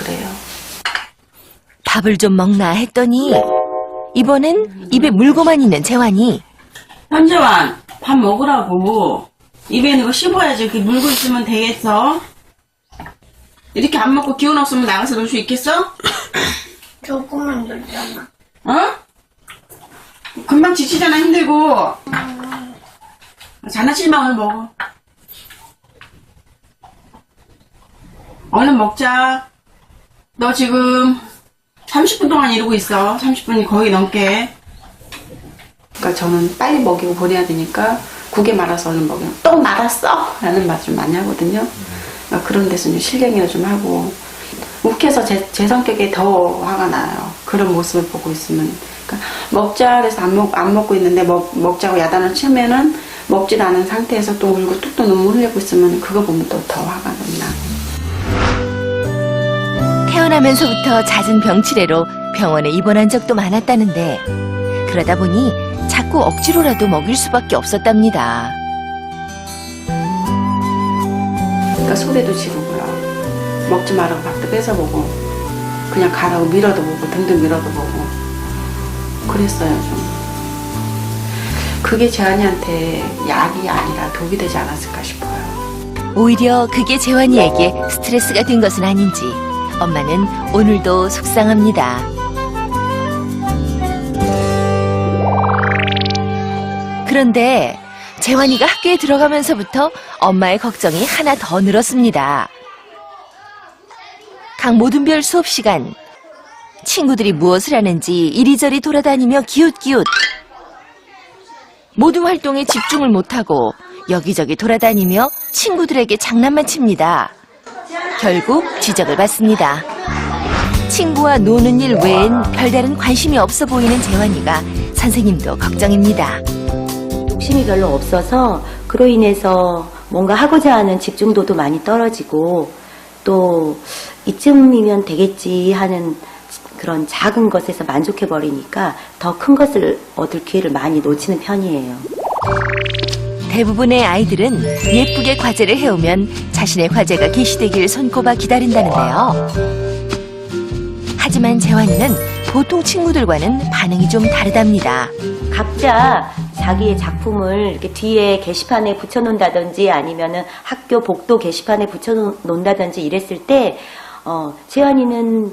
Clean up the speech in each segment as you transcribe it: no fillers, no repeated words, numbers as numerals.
그래요. 밥을 좀 먹나 했더니 이번엔 입에 물고만 있는 재환이. 현재환, 밥 먹으라고. 입에 있는 거 씹어야지. 이렇게 물고 있으면 되겠어? 이렇게 안 먹고 기운 없으면 나가서 놀 수 있겠어? 조금만 놀잖아. 어? 금방 지치잖아, 힘들고. 장난치지 마, 오늘 먹어. 얼른 먹자. 너 지금 30분 동안 이러고 있어. 30분이 거의 넘게. 그러니까 저는 빨리 먹이고 보내야 되니까 국에 말아서 얼른 먹이면 또 말았어? 라는 말 좀 많이 하거든요. 그러니까 그런 데서 좀 실갱이를 좀 하고 욱해서 제 성격에 더 화가 나요. 그런 모습을 보고 있으면. 그러니까 먹자 그래서 안 먹고 있는데 먹자고 야단을 치면은 먹지도 않은 상태에서 또 울고 뚝뚝 눈물 흘리고 있으면 그거 보면 또 더 화가 나. 태어나면서부터 잦은 병치레로 병원에 입원한 적도 많았다는데 그러다 보니 자꾸 억지로라도 먹일 수밖에 없었답니다. 그러니까 소리도 지르고요. 먹지 말라고 밥도 뺏어보고 그냥 가라고 밀어도 보고 등등 밀어도 보고 그랬어요 좀. 그게 재환이한테 약이 아니라 독이 되지 않았을까 싶어요. 오히려 그게 재환이에게 스트레스가 된 것은 아닌지 엄마는 오늘도 속상합니다. 그런데 재환이가 학교에 들어가면서부터 엄마의 걱정이 하나 더 늘었습니다. 각 모든별 수업 시간 친구들이 무엇을 하는지 이리저리 돌아다니며 기웃기웃. 모든 활동에 집중을 못하고 여기저기 돌아다니며 친구들에게 장난만 칩니다. 결국 지적을 받습니다. 친구와 노는 일 외엔 별다른 관심이 없어 보이는 재환이가 선생님도 걱정입니다. 욕심이 별로 없어서 그로 인해서 뭔가 하고자 하는 집중도도 많이 떨어지고 또 이쯤이면 되겠지 하는 그런 작은 것에서 만족해버리니까 더 큰 것을 얻을 기회를 많이 놓치는 편이에요. 대부분의 아이들은 예쁘게 과제를 해오면 자신의 과제가 개시되길 손꼽아 기다린다는데요. 하지만 재환이는 보통 친구들과는 반응이 좀 다르답니다. 각자 자기의 작품을 이렇게 뒤에 게시판에 붙여놓는다든지 아니면은 학교 복도 게시판에 붙여놓는다든지 이랬을 때 재환이는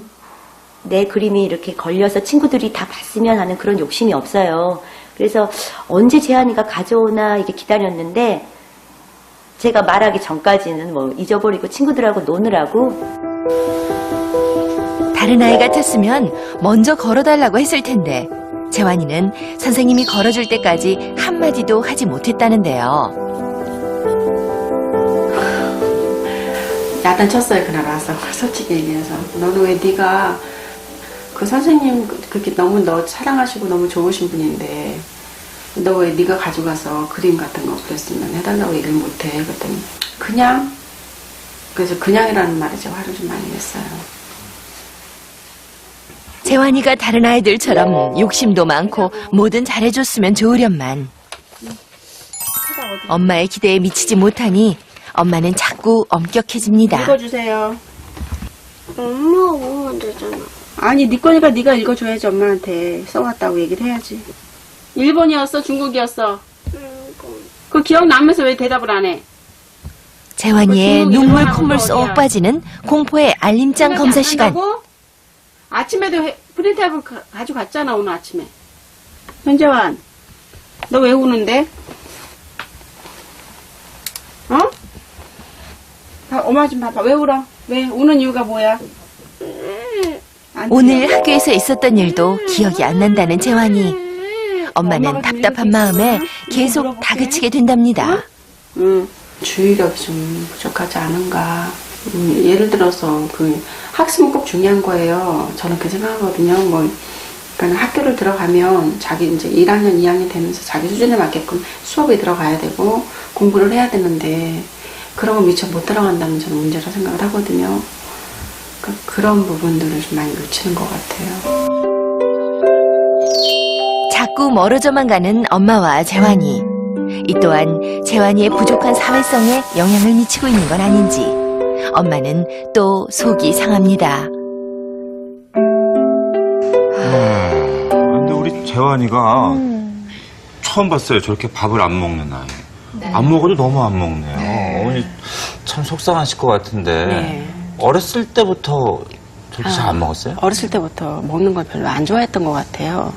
내 그림이 이렇게 걸려서 친구들이 다 봤으면 하는 그런 욕심이 없어요. 그래서 언제 재환이가 가져오나 이렇게 기다렸는데 제가 말하기 전까지는 뭐 잊어버리고 친구들하고 노느라고. 다른 아이 같았으면 먼저 걸어달라고 했을 텐데 재환이는 선생님이 걸어줄 때까지 한마디도 하지 못했다는데요. 야단 쳤어요 그날 와서. 솔직히 얘기해서 너는 왜 네가 그 선생님 그렇게 너무 너 사랑하시고 너무 좋으신 분인데 너 왜 네가 가져가서 그림 같은 거 그랬으면 해달라고 얘기를 못해. 그랬더니 그냥. 그래서 그냥이라는 말에 제가 화를 좀 많이 냈어요. 재환이가 다른 아이들처럼 욕심도 많고 뭐든 잘해줬으면 좋으련만 엄마의 기대에 미치지 못하니 엄마는 자꾸 엄격해집니다. 읽어주세요. 엄마가 보면 되잖아. 아니 네 거니까 네가 읽어줘야지. 엄마한테 써왔다고 얘기를 해야지. 일본이었어 중국이었어? 그 기억나면서 왜 대답을 안 해? 재환이의 눈물 콧물 쏙 빠지는 공포의 알림장 검사 시간. 아침에도 프린트앱을 가져갔잖아 오늘 아침에. 현재환 너 왜 우는데? 어? 엄마 좀 봐봐. 왜 울어? 왜 우는 이유가 뭐야? 오늘 학교에서 있었던 일도 기억이 안 난다는 재환이. 엄마는 답답한 마음에 계속 다그치게 된답니다. 주의력이 좀 부족하지 않은가. 예를 들어서 그 학습은 꼭 중요한 거예요. 저는 그렇게 생각하거든요. 그러니까 학교를 들어가면 자기 이제 1학년, 2학년 되면서 자기 수준에 맞게끔 수업에 들어가야 되고 공부를 해야 되는데 그런 거 미처 못 들어간다면 저는 문제라 생각을 하거든요. 그러니까 그런 부분들을 좀 많이 놓치는 것 같아요. 자꾸 멀어져만 가는 엄마와 재환이. 이 또한 재환이의 부족한 사회성에 영향을 미치고 있는 건 아닌지 엄마는 또 속이 상합니다. 재환이가 처음 봤어요. 저렇게 밥을 안 먹는 아이. 안 먹어도 너무 안 먹네요. 어머니 참 속상하실 것 같은데 네. 어렸을 때부터 저렇게 잘 안 먹었어요? 어렸을 때부터 먹는 걸 별로 안 좋아했던 것 같아요.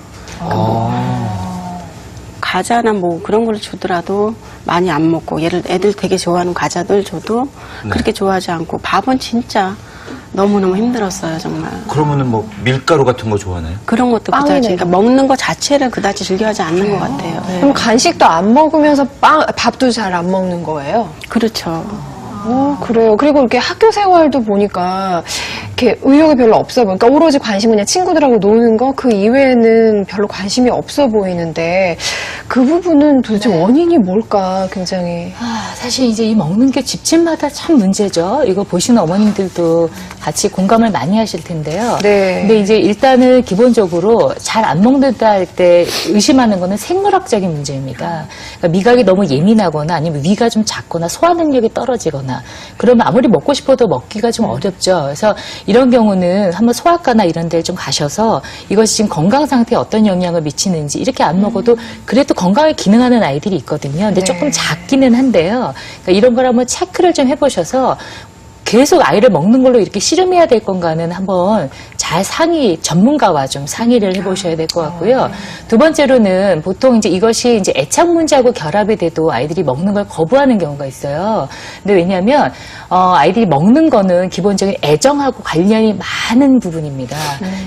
과자나 뭐 그런 걸 주더라도 많이 안 먹고, 애들 되게 좋아하는 과자들 줘도 그렇게 좋아하지 않고, 밥은 진짜 너무너무 힘들었어요, 정말. 그러면은 뭐 밀가루 같은 거 좋아하나요? 그런 것도 그다지, 그러니까 먹는 거 자체를 그다지 즐겨하지 않는 것 같아요. 네. 그럼 간식도 안 먹으면서 밥도 잘 안 먹는 거예요? 그렇죠. 그래요. 그리고 이렇게 학교 생활도 보니까 이렇게 의욕이 별로 없어 보니까 오로지 관심은 그냥 친구들하고 노는 거 그 이외에는 별로 관심이 없어 보이는데 그 부분은 도대체 원인이 뭘까 굉장히. 사실 이제 이 먹는 게 집집마다 참 문제죠. 이거 보시는 어머님들도 같이 공감을 많이 하실 텐데요. 네. 근데 이제 일단은 기본적으로 잘 안 먹는다 할 때 의심하는 거는 생물학적인 문제입니다. 그러니까 미각이 너무 예민하거나 아니면 위가 좀 작거나 소화 능력이 떨어지거나 그러면 아무리 먹고 싶어도 먹기가 좀 어렵죠. 그래서 이런 경우는 한번 소아과나 이런 데를 좀 가셔서 이것이 지금 건강 상태에 어떤 영향을 미치는지, 이렇게 안 먹어도 그래도 건강에 기능하는 아이들이 있거든요. 근데 네. 조금 작기는 한데요. 그러니까 이런 걸 한번 체크를 좀 해보셔서 계속 아이를 먹는 걸로 이렇게 씨름해야 될 건가는 한번 잘 전문가와 좀 상의를 해보셔야 될 것 같고요. 두 번째로는 보통 이제 이것이 이제 애착 문제하고 결합이 돼도 아이들이 먹는 걸 거부하는 경우가 있어요. 근데 왜냐하면 아이들이 먹는 거는 기본적인 애정하고 관련이 많은 부분입니다.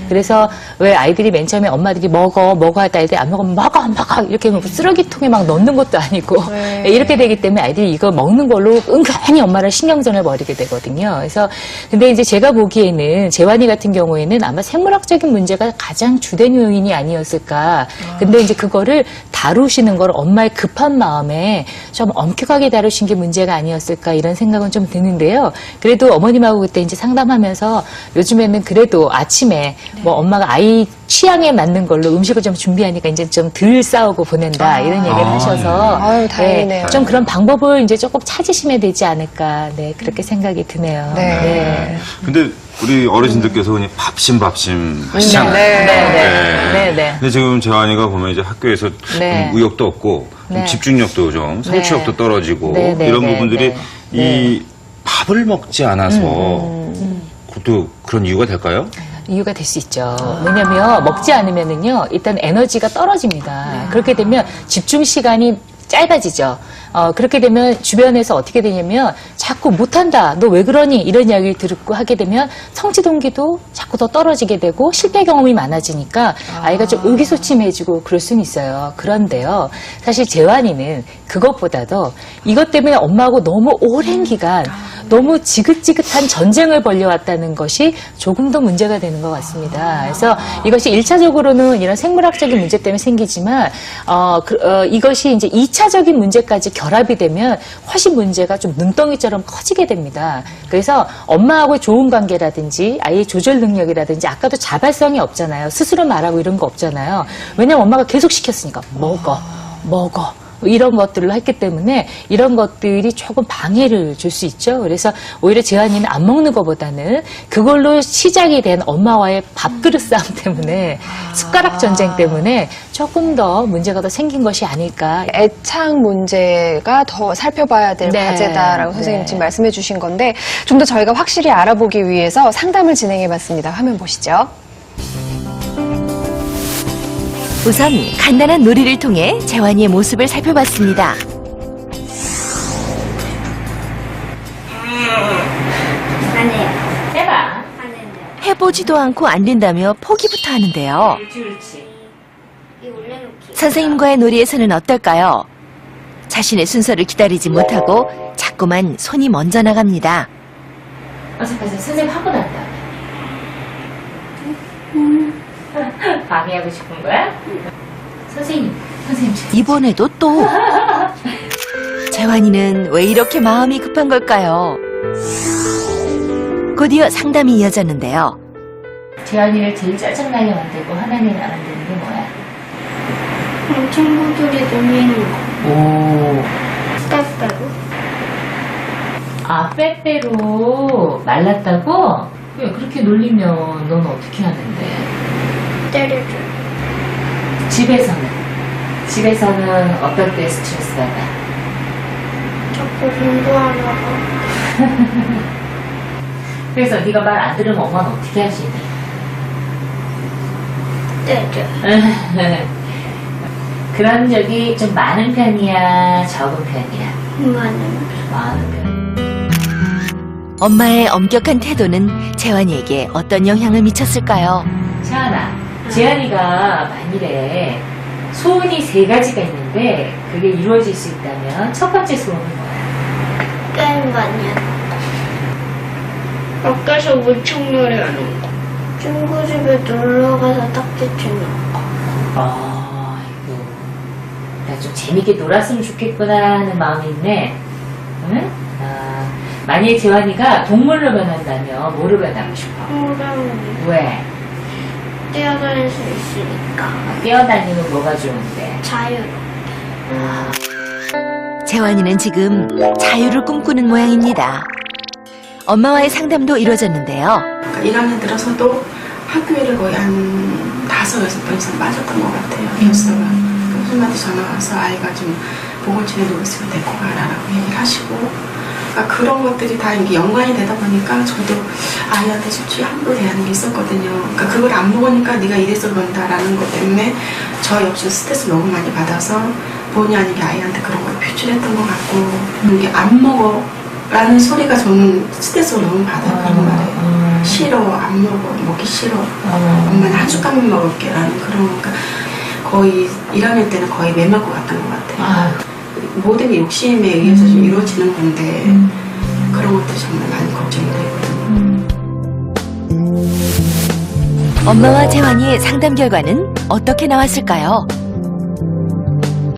그래서 왜 아이들이 맨 처음에 엄마들이 먹어 하다 애들이 안 먹으면 먹어 이렇게 쓰레기통에 막 넣는 것도 아니고 이렇게 되기 때문에 아이들이 이거 먹는 걸로 은근히 엄마를 신경전을 벌이게 되거든요. 그래서 근데 이제 제가 보기에는 재환이 같은 경우에는 아마 생물학적인 문제가 가장 주된 요인이 아니었을까. 근데 이제 그거를 다루시는 걸 엄마의 급한 마음에 좀 엄격하게 다루신 게 문제가 아니었을까, 이런 생각은 좀 드는데요. 그래도 어머님하고 그때 이제 상담하면서 요즘에는 그래도 아침에 뭐 엄마가 아이 취향에 맞는 걸로 음식을 좀 준비하니까 이제 좀 덜 싸우고 보낸다, 이런 얘기를 하셔서 아유, 다행이네요. 좀 그런 방법을 이제 조금 찾으시면 되지 않을까, 그렇게 생각이 드네요. 네. 근데 우리 어르신들께서 그냥 밥심 하시잖아요. 네. 근데 지금 재환이가 보면 이제 학교에서 네. 좀 의욕도 없고 좀 네. 집중력도 좀 성취욕도 떨어지고 이런 부분들이 이 밥을 먹지 않아서 그것도 그런 이유가 될까요? 이유가 될 수 있죠. 왜냐면 먹지 않으면은요, 일단 에너지가 떨어집니다. 그렇게 되면 집중 시간이 짧아지죠. 그렇게 되면 주변에서 어떻게 되냐면 자꾸 못한다, 너 왜 그러니, 이런 이야기를 듣고 하게 되면 성취 동기도 자꾸 더 떨어지게 되고 실패 경험이 많아지니까 아이가 좀 의기소침해지고 그럴 수는 있어요. 그런데요, 사실 재환이는 그것보다도 이것 때문에 엄마하고 너무 오랜 기간 너무 지긋지긋한 전쟁을 벌여왔다는 것이 조금 더 문제가 되는 것 같습니다. 그래서 이것이 1차적으로는 이런 생물학적인 문제 때문에 생기지만 이것이 이제 2차적인 문제까지 결합이 되면 훨씬 문제가 좀 눈덩이처럼 커지게 됩니다. 그래서 엄마하고의 좋은 관계라든지 아이의 조절 능력이라든지, 아까도 자발성이 없잖아요. 스스로 말하고 이런 거 없잖아요. 왜냐면 엄마가 계속 시켰으니까 먹어 이런 것들을 했기 때문에 이런 것들이 조금 방해를 줄 수 있죠. 그래서 오히려 재환이는 안 먹는 것보다는 그걸로 시작이 된 엄마와의 밥그릇 싸움 때문에, 숟가락 전쟁 때문에 조금 더 문제가 더 생긴 것이 아닐까. 애착 문제가 더 살펴봐야 될 네. 과제다라고 선생님 지금 말씀해 주신 건데, 좀 더 저희가 확실히 알아보기 위해서 상담을 진행해 봤습니다. 화면 보시죠. 우선 간단한 놀이를 통해 재환이의 모습을 살펴봤습니다. 안 해요. 해봐. 안 해요. 해보지도 않고 안 된다며 포기부터 하는데요. 이 올려놓기. 선생님과의 놀이에서는 어떨까요? 자신의 순서를 기다리지 못하고 자꾸만 손이 먼저 나갑니다. 잠깐, 선생님 하고 난 다음에. 방해하고 싶은 거야? 선생님. 이번에도 또 재환이는 왜 이렇게 마음이 급한 걸까요? 곧이어 상담이 이어졌는데요. 재환이를 제일 짜증나게 만들고 화나게 만드는 게 뭐야? 친구들이 놀리는 거. 오. 빼빼로. 아, 빼빼로 말랐다고? 왜 그렇게 놀리면 넌 어떻게 하는데? 때려줘요. 집에서는 어떨 때 스트레스 받아? 자꾸 공부하다가 그래서 네가 말 안 들으면 엄마는 어떻게 하시니? 때려. 그런 적이 좀 많은 편이야, 적은 편이야? 많은 편. 엄마의 엄격한 태도는 재환이에게 어떤 영향을 미쳤을까요? 채연아, 재환이가 만일에 소원이 3가지가 있는데 그게 이루어질 수 있다면 첫 번째 소원은 뭐야? 게임 많이 하는 거. 밖에서 물총놀이 하는 거. 친구 집에 놀러가서 딱지 치는 거. 아이고, 나 좀 재밌게 놀았으면 좋겠구나 하는 마음이 있네. 응? 아, 만약에 재환이가 동물로 변한다면 뭐로 변하고 싶어? 호랑이. 왜? 뛰어다닐 수 있으니까. 뛰어다니면 뭐가 좋은데? 자유롭게. 재환이는 지금 자유를 꿈꾸는 모양입니다. 엄마와의 상담도 이루어졌는데요. 그러니까 1학년 들어서도 학교를 거의 한 5-6번 이상 빠졌던 것 같아요. 교수가. 교수님한테 전화 와서 아이가 좀 보건실에 누워 있으면 데리고 가라라고 얘기를 하시고, 그러니까 그런 것들이 다 이게 연관이 되다 보니까 저도 아이한테 솔직히 함부로 대하는 게 있었거든요. 그러니까 그걸 안 먹으니까 네가 이래서 그런다라는 것 때문에 저 역시 스트레스 너무 많이 받아서 본의 아니게 아이한테 그런 걸 표출했던 것 같고, 이게 안 먹어 라는 소리가 저는 스트레스를 너무 받아요. 그런 말에 싫어, 안 먹어, 먹기 싫어, 엄마는 한 숟갈만 먹을게 라는 그런, 그러니까 거의 1학년 때는 거의 매 맞고 갔던 것 같아요. 모든 게 욕심에 의해서 좀 이루어지는 건데 그런 것도 정말 많이 걱정이 되거든요. 엄마와 재환이의 상담 결과는 어떻게 나왔을까요?